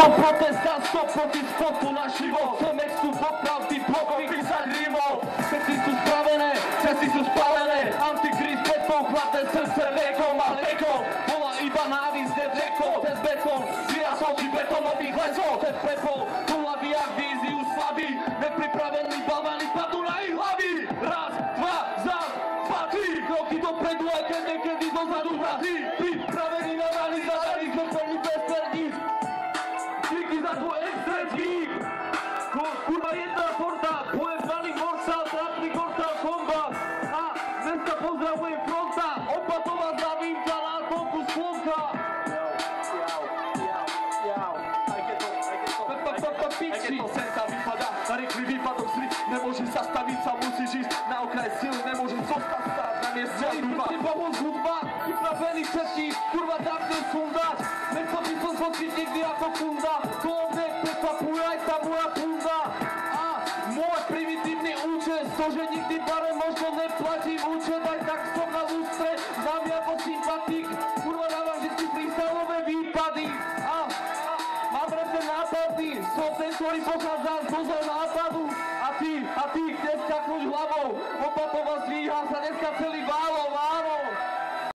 Som protestant, stop proti spotu na život. Chceme sú popravdy, blokovky za hrimov. Cesty sú spravené, cesty sú spálené. Antikrist beton, chladné srdce vekom a lekom. Bola iba návisť, řekol, cez beton. Vyrazol ti betonových lesov, cez prepol. Túlavy jak víziu slabí. Nepripravení balvany padnú na ich hlavy. Raz, dva, zas, patrí. Kroky dopredu, aj keď niekedy dozadu vrazí. Pripravení na rany, zadarí, zrpení bez perníc. Díky za tvoj extrémník. Kurva jedna porta, tvoje zvany Morsal, trápny Mortal Kombat. A dneska pozdravujem fronta, Opatová zavínka na fokus slonka. Aj keď to senka vypadá, na rýchly výpadok zli. Nemôžeš zastaviť sa, musíš ísť na okraj síly. Môžeš zostať stáť na mieste a dúfať. Celý pomôcť hudba, vypravený všetkých, kurva dávne sundať. Nechcel by som skočiť nikdy ako kunda. To mne prekvapuje aj tá moja punda. A môj primitívny účet, to že nikdy bare možno neplatím účet. Aj tak som na lustre, znám ako sympatik. Kurva dávam vždy freestylové výpady. A mám repne nápady, som ten, ktorý pochádza z dozor nápadu. A ty, dneska kľúč hlavou, Opatová zdvíha sa dneska celý válov.